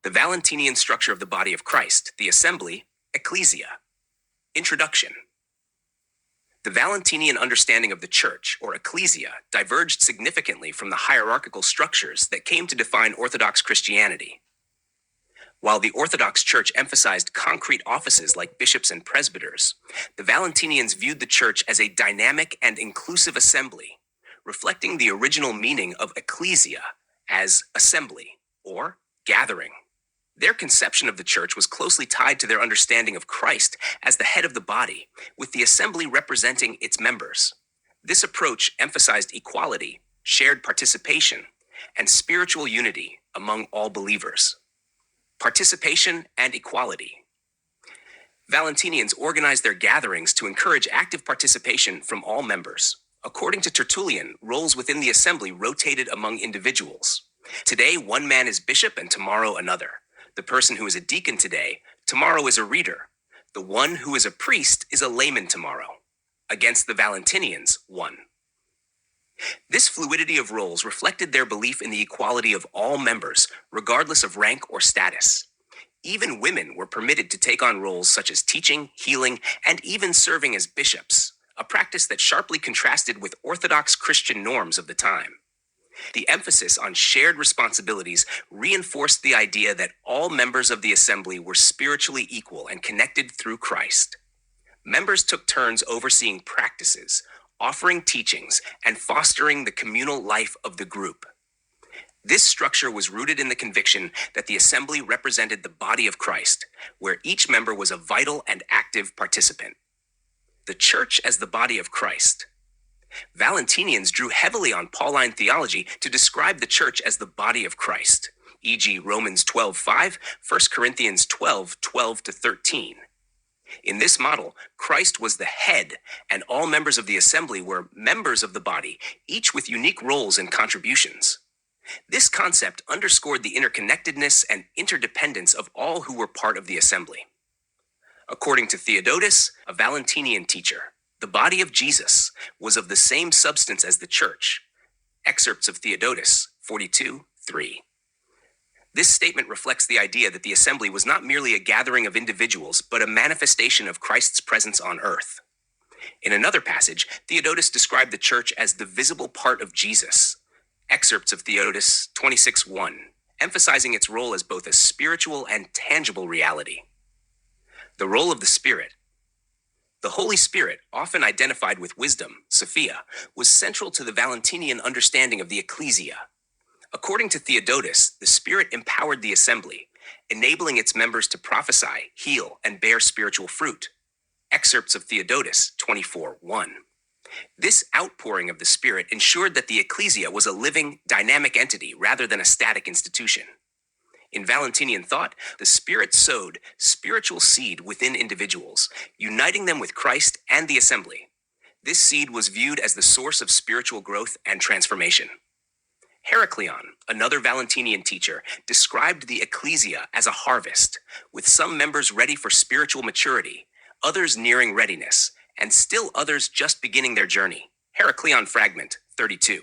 The Valentinian structure of the body of Christ, the assembly, Ecclesia. Introduction. The Valentinian understanding of the church, or ecclesia, diverged significantly from the hierarchical structures that came to define Orthodox Christianity. While the Orthodox Church emphasized concrete offices like bishops and presbyters, the Valentinians viewed the church as a dynamic and inclusive assembly, reflecting the original meaning of ecclesia as assembly, or gathering. Their conception of the church was closely tied to their understanding of Christ as the head of the body, with the assembly representing its members. This approach emphasized equality, shared participation, and spiritual unity among all believers. Participation and equality. Valentinians organized their gatherings to encourage active participation from all members. According to Tertullian, roles within the assembly rotated among individuals. Today, one man is bishop and tomorrow another. The person who is a deacon today, tomorrow is a reader. The one who is a priest is a layman tomorrow. Against the Valentinians, 1. This fluidity of roles reflected their belief in the equality of all members, regardless of rank or status. Even women were permitted to take on roles such as teaching, healing, and even serving as bishops, a practice that sharply contrasted with Orthodox Christian norms of the time. The emphasis on shared responsibilities reinforced the idea that all members of the assembly were spiritually equal and connected through Christ. Members took turns overseeing practices, offering teachings, and fostering the communal life of the group. This structure was rooted in the conviction that the assembly represented the body of Christ, where each member was a vital and active participant. The church as the body of Christ. Valentinians drew heavily on Pauline theology to describe the church as the body of Christ, e.g. Romans 12:5, 1 Corinthians 12:12-13. In this model, Christ was the head, and all members of the assembly were members of the body, each with unique roles and contributions. This concept underscored the interconnectedness and interdependence of all who were part of the assembly. According to Theodotus, a Valentinian teacher, the body of Jesus was of the same substance as the church. Excerpts of Theodotus 42:3. This statement reflects the idea that the assembly was not merely a gathering of individuals, but a manifestation of Christ's presence on earth. In another passage, Theodotus described the church as the visible part of Jesus. Excerpts of Theodotus 26:1, emphasizing its role as both a spiritual and tangible reality. The role of the Spirit. The Holy Spirit, often identified with wisdom, Sophia, was central to the Valentinian understanding of the Ecclesia. According to Theodotus, the Spirit empowered the assembly, enabling its members to prophesy, heal, and bear spiritual fruit. Excerpts of Theodotus 24:1. This outpouring of the Spirit ensured that the Ecclesia was a living, dynamic entity rather than a static institution. In Valentinian thought, the Spirit sowed spiritual seed within individuals, uniting them with Christ and the assembly. This seed was viewed as the source of spiritual growth and transformation. Heracleon, another Valentinian teacher, described the Ecclesia as a harvest, with some members ready for spiritual maturity, others nearing readiness, and still others just beginning their journey. Heracleon fragment 32.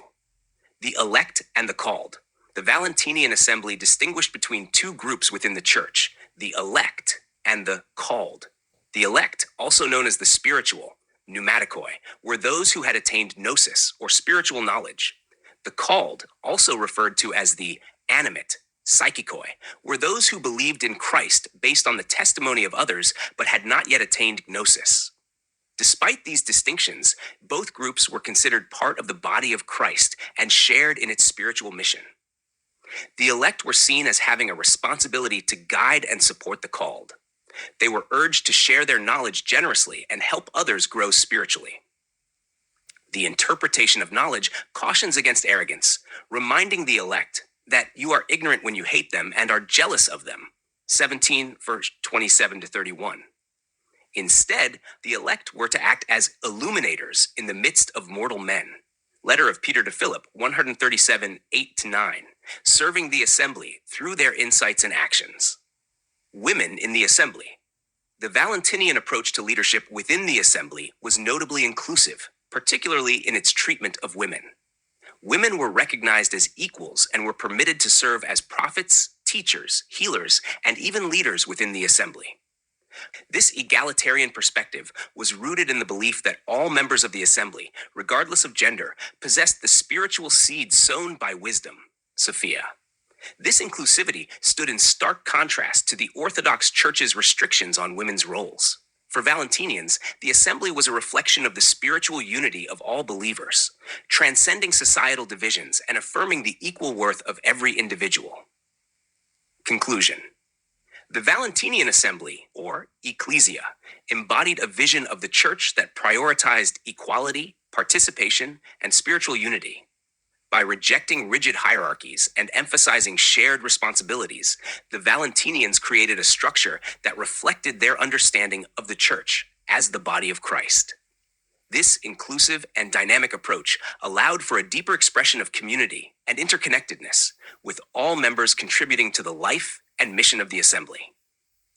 The elect and the called. The Valentinian assembly distinguished between two groups within the church, the elect and the called. The elect, also known as the spiritual, pneumatikoi, were those who had attained gnosis, or spiritual knowledge. The called, also referred to as the animate, psychikoi, were those who believed in Christ based on the testimony of others but had not yet attained gnosis. Despite these distinctions, both groups were considered part of the body of Christ and shared in its spiritual mission. The elect were seen as having a responsibility to guide and support the called. They were urged to share their knowledge generously and help others grow spiritually. The interpretation of knowledge cautions against arrogance, reminding the elect that you are ignorant when you hate them and are jealous of them. 17, verse 27-31. Instead, the elect were to act as illuminators in the midst of mortal men. Letter of Peter to Philip, 137, 8-9, serving the assembly through their insights and actions. Women in the assembly. The Valentinian approach to leadership within the assembly was notably inclusive, particularly in its treatment of women. Women were recognized as equals and were permitted to serve as prophets, teachers, healers, and even leaders within the assembly. This egalitarian perspective was rooted in the belief that all members of the assembly, regardless of gender, possessed the spiritual seed sown by wisdom, Sophia. This inclusivity stood in stark contrast to the Orthodox Church's restrictions on women's roles. For Valentinians, the assembly was a reflection of the spiritual unity of all believers, transcending societal divisions and affirming the equal worth of every individual. Conclusion. The Valentinian assembly, or Ecclesia, embodied a vision of the church that prioritized equality, participation, and spiritual unity. By rejecting rigid hierarchies and emphasizing shared responsibilities, the Valentinians created a structure that reflected their understanding of the church as the body of Christ. This inclusive and dynamic approach allowed for a deeper expression of community and interconnectedness, with all members contributing to the life and mission of the assembly.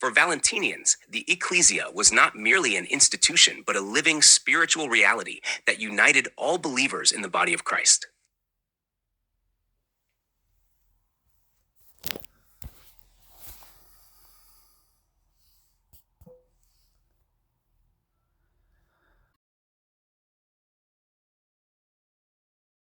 For Valentinians, the Ecclesia was not merely an institution, but a living spiritual reality that united all believers in the body of Christ.